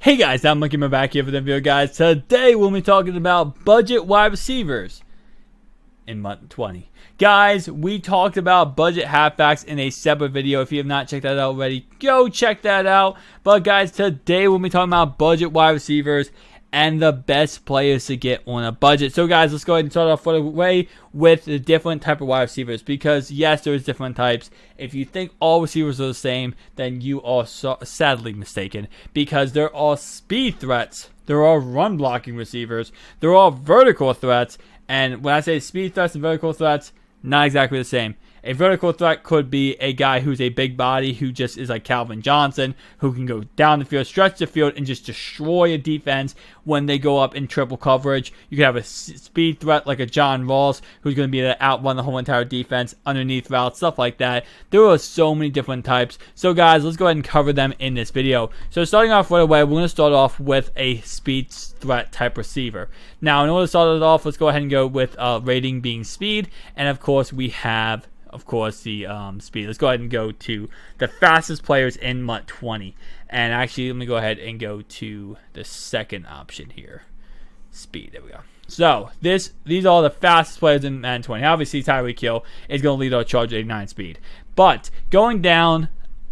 Hey guys, I'm Monkey back here for the video, guys. Today we'll be talking about budget wide receivers in MUT 20. Guys, we talked about budget halfbacks in a separate video. If you have not checked that out already, go check that out. But guys, today we'll be talking about budget wide receivers and the best players to get on a budget. So guys, let's go ahead and start off right away with the different type of wide receivers, because yes, there's different types. If you think all receivers are the same, then you are sadly mistaken, because they're all speed threats, they're all run blocking receivers, they're all vertical threats. And when I say speed threats and vertical threats, not exactly the same. A vertical threat could be a guy who's a big body, who just is like Calvin Johnson, who can go down the field, stretch the field, and just destroy a defense when they go up in triple coverage. You could have a speed threat like a John Ross, who's going to be able to outrun the whole entire defense, underneath routes, stuff like that. There are so many different types. So guys, let's go ahead and cover them in this video. So starting off right away, we're going to start off with a speed threat type receiver. Now, in order to start it off, let's go ahead and go with rating being speed, and of course we have the speed. Let's go ahead and go to the fastest players in MUT 20. And actually, let me go ahead and go to the second option here. Speed. There we go. So, these are the fastest players in Madden 20. Obviously, Tyreek Hill is going to lead our charge 89 speed. But, going down,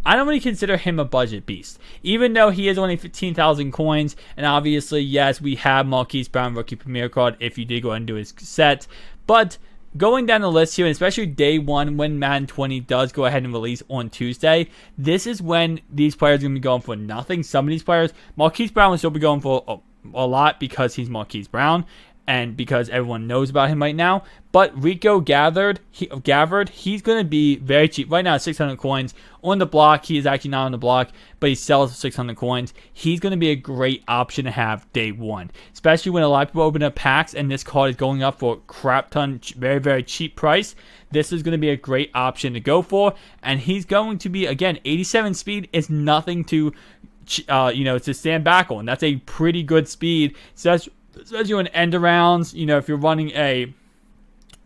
I don't really consider him a budget beast, even though he is only 15,000 coins. And obviously, yes, we have Marquise Brown rookie premier card if you did go ahead and do his set. But going down the list here, and especially day one when Madden 20 does go ahead and release on Tuesday, this is when these players are going to be going for nothing. Some of these players, Marquise Brown will still be going for a lot because he's Marquise Brown and because everyone knows about him right now. But Rico Gathered, he's going to be very cheap. Right now, 600 coins. On the block, he is actually not on the block, but he sells 600 coins. He's going to be a great option to have day one, especially when a lot of people open up packs and this card is going up for a crap ton, very, very cheap price. This is going to be a great option to go for, and he's going to be, again, 87 speed is nothing to, to stand back on. That's a pretty good speed, especially in end arounds. If you're running a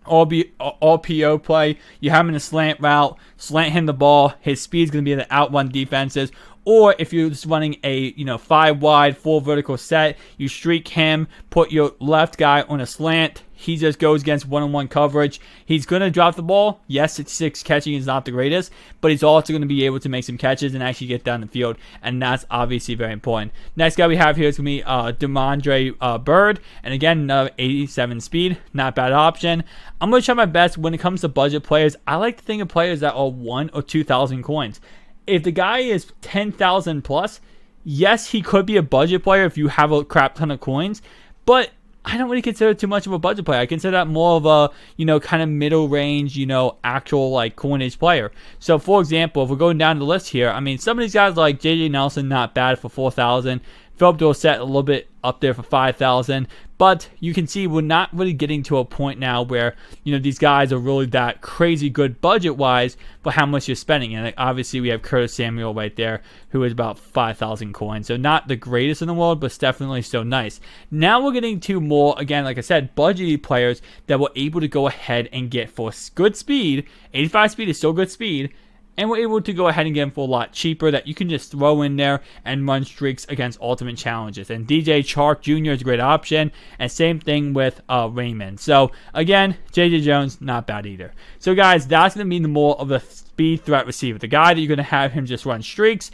all PO play, you have him in a slant route, slant him the ball, his speed is going to be able to outrun defenses. Or if you're just running a 5 wide, 4 vertical set, you streak him, put your left guy on a slant. He just goes against one-on-one coverage. He's going to drop the ball. Yes, 66 catching is not the greatest, but he's also going to be able to make some catches and actually get down the field, and that's obviously very important. Next guy we have here is going to be DeMondre Bird, and again, another 87 speed. Not bad option. I'm going to try my best when it comes to budget players. I like to think of players that are 1,000 or 2,000 coins. If the guy is 10,000 plus, yes, he could be a budget player if you have a crap ton of coins, but I don't really consider it too much of a budget player. I consider that more of a, kind of middle range, actual like coinage player. So for example, if we're going down the list here, I mean, some of these guys like JJ Nelson, not bad for 4,000. Philip Dorsett a little bit up there for 5,000. But you can see we're not really getting to a point now where, these guys are really that crazy good budget-wise for how much you're spending. And obviously we have Curtis Samuel right there, who is about 5,000 coins. So not the greatest in the world, but definitely still nice. Now we're getting to more, again, like I said, budgety players that were able to go ahead and get for good speed. 85 speed is still good speed. And we're able to go ahead and get them for a lot cheaper that you can just throw in there and run streaks against ultimate challenges. And DJ Chark Jr. is a great option. And same thing with Raymond. So, again, JJ Jones, not bad either. So, guys, that's going to be the more of the speed threat receiver. The guy that you're going to have him just run streaks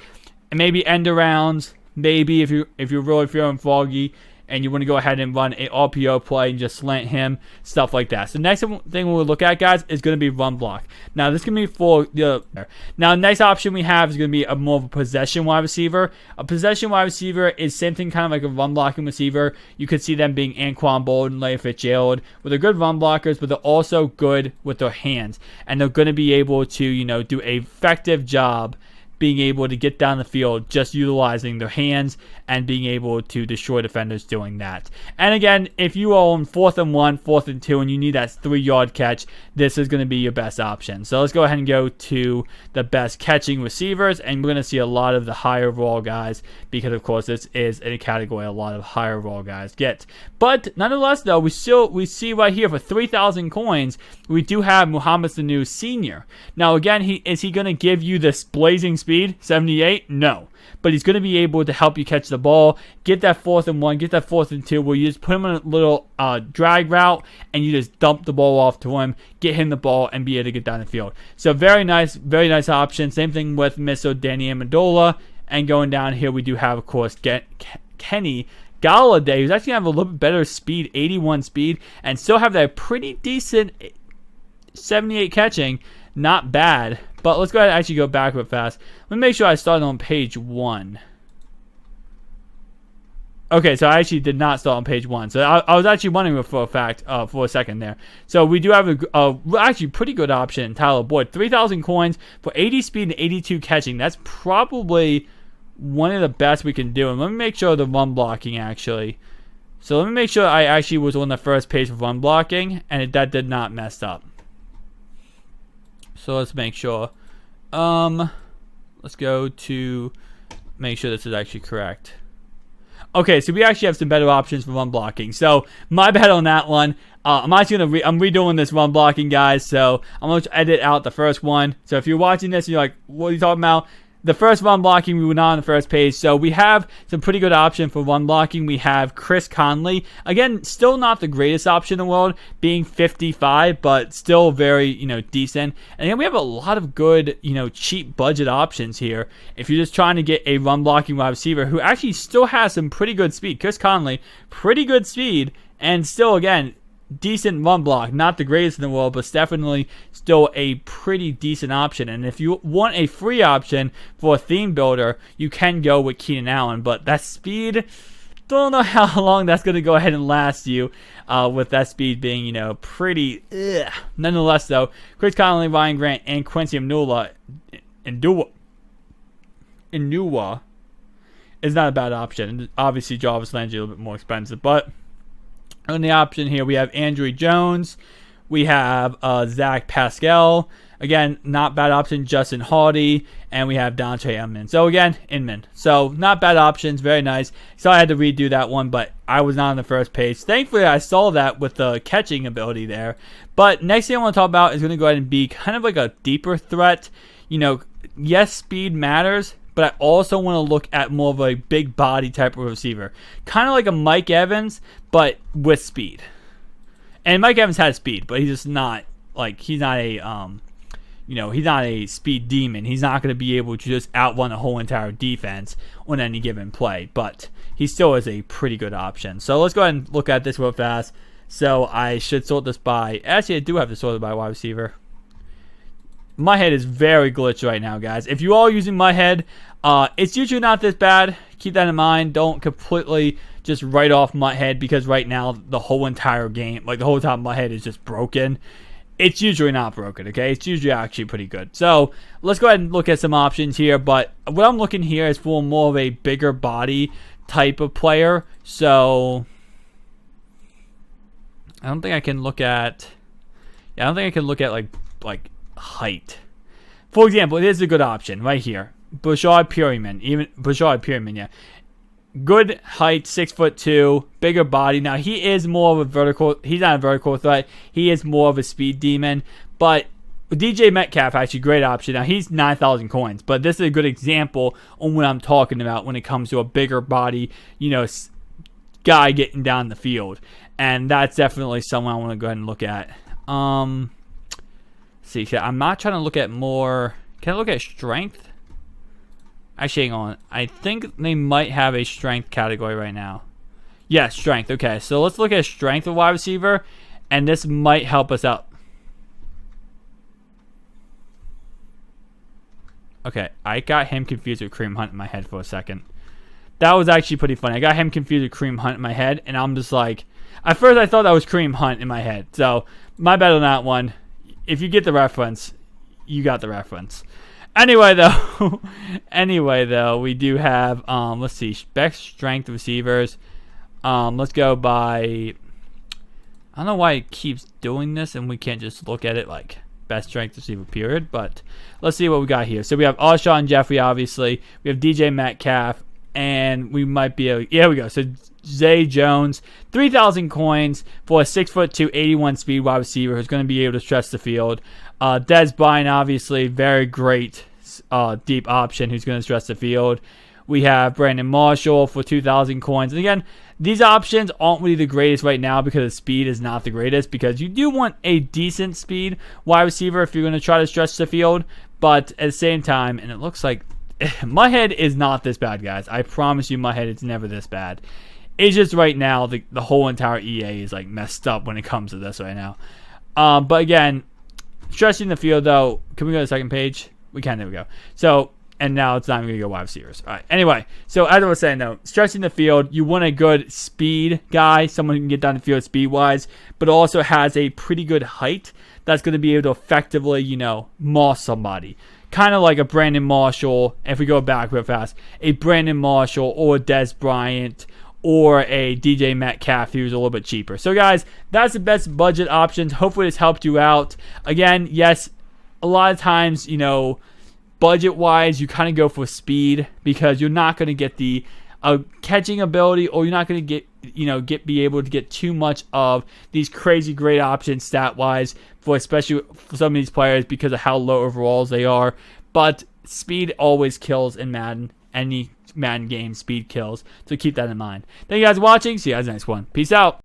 and maybe end arounds. Maybe if you're really feeling foggy and you want to go ahead and run a RPO play and just slant him, stuff like that. So next thing we'll look at, guys, is going to be run block. Now, this is going to be for the... Now, the next option we have is going to be more of a possession wide receiver. A possession wide receiver is same thing, kind of like a run blocking receiver. You could see them being Anquan Boldin, Larry Fitzgerald, where they're good run blockers, but they're also good with their hands. And they're going to be able to, do an effective job being able to get down the field, just utilizing their hands and being able to destroy defenders doing that. And again, if you are on 4th and 1, 4th and 2, and you need that 3-yard catch, this is going to be your best option. So let's go ahead and go to the best catching receivers, and we're going to see a lot of the higher overall guys because, of course, this is in a category a lot of higher overall guys get. But nonetheless, though, we see right here for 3,000 coins, we do have Muhammad Sanu Sr. Now, again, is he going to give you this blazing speed speed? 78? No. But he's going to be able to help you catch the ball, get that 4th and 1, get that 4th and 2, where you just put him on a little drag route, and you just dump the ball off to him, get him the ball, and be able to get down the field. So very nice option. Same thing with Mr. Danny Amendola. And going down here, we do have, of course, Kenny Galladay, who's actually going to have a little bit better speed, 81 speed, and still have that pretty decent 78 catching. Not bad. But let's go ahead and actually go back real fast. Let me make sure I started on page 1. Okay, so I actually did not start on page 1. So I was actually wondering for a fact for a second there. So we do have a actually pretty good option, Tyler Boyd. 3,000 coins for 80 speed and 82 catching. That's probably one of the best we can do. And let me make sure the run blocking actually. So let me make sure I actually was on the first page for run blocking, and that did not mess up. So let's make sure. Let's go to make sure this is actually correct. Okay, so we actually have some better options for run blocking. So my bad on that one. I'm actually I'm redoing this run blocking, guys. So I'm gonna edit out the first one. So if you're watching this and you're like, what are you talking about? The first run blocking, we were not on the first page. So we have some pretty good option for run blocking. We have Chris Conley. Again, still not the greatest option in the world, being 55, but still very, decent. And then we have a lot of good, cheap budget options here. If you're just trying to get a run blocking wide receiver who actually still has some pretty good speed. Chris Conley, pretty good speed, and still, again, decent run block. Not the greatest in the world, but definitely still a pretty decent option. And if you want a free option for a theme builder, you can go with Keenan Allen. But that speed, don't know how long that's going to go ahead and last you with that speed being, pretty... Nonetheless, though, Chris Conley, Ryan Grant, and Quincy Enunwa is not a bad option. Obviously, Jarvis Landry a little bit more expensive, but... On the option here, we have Andrew Jones. We have Zach Pascal. Again, not bad option. Justin Hardy. And we have Dante Inman. So, again, Inman. So, not bad options. Very nice. So, I had to redo that one, but I was not on the first page. Thankfully, I saw that with the catching ability there. But next thing I want to talk about is going to go ahead and be kind of like a deeper threat. Yes, speed matters, but I also want to look at more of a big body type of receiver. Kind of like a Mike Evans, but with speed. And Mike Evans has speed, but he's just not, he's not a, he's not a speed demon. He's not going to be able to just outrun a whole entire defense on any given play, but he still is a pretty good option. So let's go ahead and look at this real fast. So I should sort this by, actually I do have to sort it by wide receiver. My head is very glitched right now, guys. If you are using my head, it's usually not this bad. Keep that in mind. Don't completely just write off my head because right now the whole entire game, the whole top of my head is just broken. It's usually not broken, okay? It's usually actually pretty good. So let's go ahead and look at some options here. But what I'm looking here is for more of a bigger body type of player. So I don't think I can look at. I don't think I can look at like height. For example, it is a good option right here. Brashard Perryman, yeah. Good height, 6'2", bigger body. Now he is more of a vertical. He's not a vertical threat. He is more of a speed demon. But DJ Metcalf, actually great option. Now he's 9,000 coins, but this is a good example on what I'm talking about when it comes to a bigger body, guy getting down the field, and that's definitely someone I want to go ahead and look at. See, I'm not trying to look at more. Can I look at strength? Actually, hang on. I think they might have a strength category right now. Yeah, strength. Okay, so let's look at strength of wide receiver, and this might help us out. Okay, I got him confused with Kareem Hunt in my head for a second. That was actually pretty funny. I got him confused with Kareem Hunt in my head, and I'm just like... At first, I thought that was Kareem Hunt in my head. So, my bad on that one. If you get the reference, you got the reference. Anyway, though, we do have, let's see, best strength receivers. Let's go by, I don't know why it keeps doing this and we can't just look at it like best strength receiver period, but let's see what we got here. So we have Alshon Jeffrey, obviously. We have DJ Metcalf, and we might be able, yeah, we go. So Zay Jones, 3,000 coins for a 6'2", 81 speed wide receiver who's going to be able to stretch the field. Dez Bryant, obviously, very great deep option who's going to stretch the field. We have Brandon Marshall for 2,000 coins. And again, these options aren't really the greatest right now because the speed is not the greatest, because you do want a decent speed wide receiver if you're going to try to stretch the field. But at the same time, and it looks like my head is not this bad, guys. I promise you my head is never this bad. It's just right now, the whole entire EA is like messed up when it comes to this right now. But again, stretching the field though, can we go to the second page? We can, there we go. So, and now it's not even going to go wide receivers. All right. Anyway, so as I was saying, though, stretching the field, you want a good speed guy, someone who can get down the field speed-wise, but also has a pretty good height that's going to be able to effectively, moss somebody. Kind of like a Brandon Marshall, if we go back real fast, a Brandon Marshall or a Des Bryant or a DJ Metcalf who's a little bit cheaper. So, guys, that's the best budget options. Hopefully this helped you out. Again, yes, a lot of times, budget-wise, you kind of go for speed because you're not going to get the catching ability, or you're not going to be able to get too much of these crazy great options stat-wise for especially for some of these players because of how low overalls they are. But speed always kills in Madden. Any Madden game, speed kills. So keep that in mind. Thank you guys for watching. See you guys in the next one. Peace out.